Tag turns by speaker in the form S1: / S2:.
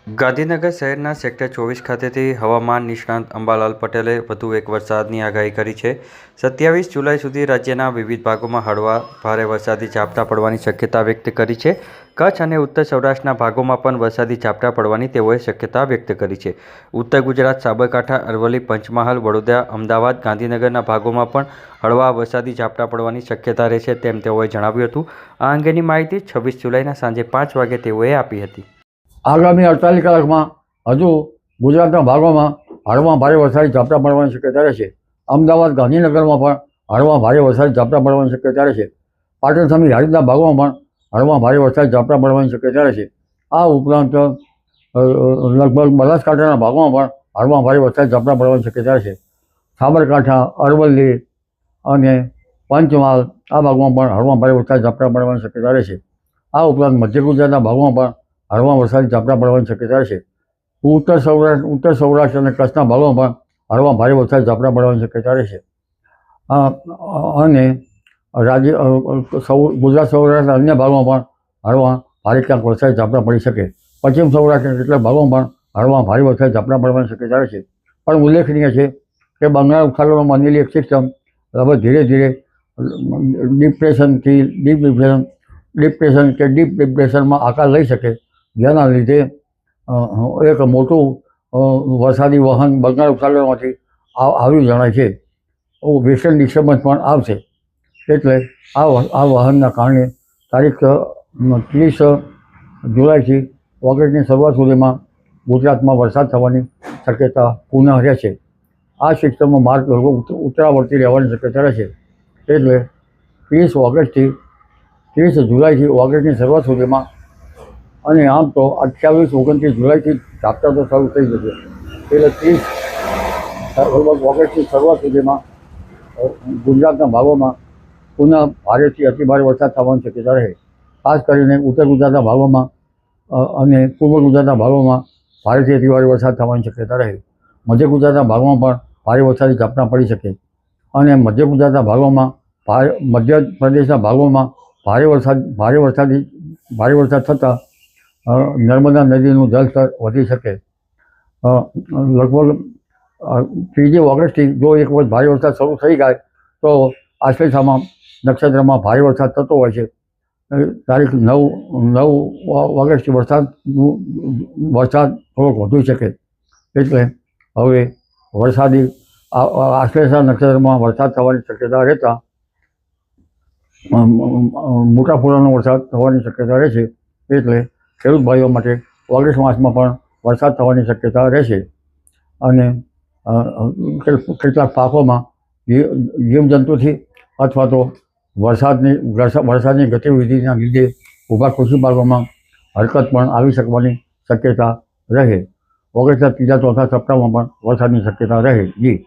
S1: ગાંધીનગર શહેરના સેક્ટર 24 ખાતેથી હવામાન નિષ્ણાત અંબાલાલ પટેલે વધુ એક વરસાદની આગાહી કરી છે। 27 જુલાઈ સુધી રાજ્યના વિવિધ ભાગોમાં હળવા ભારે વરસાદી ઝાપટા પડવાની શક્યતા વ્યક્ત કરી છે। કચ્છ અને ઉત્તર સૌરાષ્ટ્રના ભાગોમાં પણ વરસાદી ઝાપટા પડવાની તેઓએ શક્યતા વ્યક્ત કરી છે। ઉત્તર ગુજરાત, સાબરકાંઠા, અરવલ્લી, પંચમહાલ, વડોદરા, અમદાવાદ, ગાંધીનગરના ભાગોમાં પણ હળવા વરસાદી ઝાપટા પડવાની શક્યતા રહેશે તેમ તેઓએ જણાવ્યું હતું। આ અંગેની માહિતી 26 જુલાઈના સાંજે 5 વાગે તેઓએ આપી હતી।
S2: આગામી 48 કલાકમાં હજુ ગુજરાતના ભાગોમાં હળવા ભારે વરસાદી ઝાપટા પડવાની શક્યતા રહેશે। અમદાવાદ, ગાંધીનગરમાં પણ હળવા ભારે વરસાદી ઝાપટા પડવાની શક્યતા રહેશે। પાટણ સમિત હારીજના ભાગોમાં પણ હળવા ભારે વરસાદી ઝાપટા પડવાની શક્યતા રહેશે। આ ઉપરાંત લગભગ બનાસકાંઠાના ભાગોમાં પણ હળવા ભારે વરસાદી ઝાપટા પડવાની શક્યતા રહેશે। સાબરકાંઠા, અરવલ્લી અને પંચમહાલ આ ભાગોમાં પણ હળવા ભારે વરસાદી ઝાપટા પડવાની શક્યતા રહેશે। આ ઉપરાંત મધ્ય ગુજરાતના ભાગોમાં પણ હળવા વરસાદી ઝાપટા પડવાની શક્યતા રહેશે। ઉત્તર સૌરાષ્ટ્ર અને કચ્છના ભાગોમાં પણ હળવા ભારે વરસાદી ઝાપટા પડવાની શક્યતા રહેશે। અને ગુજરાત સૌરાષ્ટ્રના અન્ય ભાગોમાં પણ હળવા ભારે ક્યાંક વરસાદી ઝાપટા પડી શકે। પશ્ચિમ સૌરાષ્ટ્રના કેટલાક ભાગોમાં પણ હળવા ભારે વરસાદી ઝાપટા પડવાની શક્યતા રહેશે। પણ ઉલ્લેખનીય છે કે બંગાળ ઉપસાગરમાં બનેલી એક સિસ્ટમ હવે ધીરે ધીરે ડિપ્રેશનથી ડીપ ડિપ્રેશનમાં આકાર લઈ શકે, જેના લીધે એક મોટું વરસાદી વહન બંગાળ ઉપસાગરમાંથી આવ્યું જણાય છે। વેસ્ટર્ન ડિસ્ટર્બન્સ પણ આવશે, એટલે આ વહનના કારણે તારીખ 30 જુલાઈથી ઓગસ્ટની શરૂઆત સુધીમાં ગુજરાતમાં વરસાદ થવાની શક્યતા પુનઃ રહેશે। આ સિસ્ટમનો માર્ગ ઉત્તરાવર્તી રહેવાની શક્યતા રહેશે, એટલે 30 જુલાઈથી ઓગસ્ટની શરૂઆત સુધીમાં, અને આમ તો 28, 29 જુલાઈથી ઝાપટા તો શરૂ થઈ જશે, એટલે 30 ઓગસ્ટની શરૂઆત સુધીમાં ગુજરાતના ભાગોમાં પુનઃ ભારેથી અતિભારે વરસાદ થવાની શક્યતા રહે। ખાસ કરીને ઉત્તર ગુજરાતના ભાગોમાં અને પૂર્વ ગુજરાતના ભાગોમાં ભારેથી અતિભારે વરસાદ થવાની શક્યતા રહે। મધ્ય ગુજરાતના ભાગોમાં પણ ભારે વરસાદી ઝાપટા પડી શકે, અને મધ્ય ગુજરાતના ભાગોમાં મધ્ય પ્રદેશના ભાગોમાં ભારે વરસાદ થતાં નર્મદા નદીનું જળસ્તર વધી શકે। લગભગ 3 ઓગસ્ટથી જો એક વખત ભારે વરસાદ શરૂ થઈ જાય તો આશ્લેષામાં નક્ષત્રમાં ભારે વરસાદ થતો હોય છે। તારીખ 9 ઓગસ્ટથી વરસાદ થોડોક વધી શકે, એટલે હવે વરસાદી આશ્લેષા નક્ષત્રમાં વરસાદ થવાની શક્યતા રહેતા મોટા પૂરનો વરસાદ થવાની શક્યતા રહેશે। એટલે ખેડૂત ભાઈઓ માટે ઓગસ્ટ માસમાં પણ વરસાદ થવાની શક્યતા રહેશે, અને કેટલાક પાકોમાં જીવજંતુથી અથવા તો વરસાદની ગતિવિધિના લીધે ઊભા કૃષિ પાકોમાં હરકત પણ આવી શકવાની શક્યતા રહે। ઓગસ્ટના 3-4 સપ્તાહમાં પણ વરસાદની શક્યતા રહે। જી।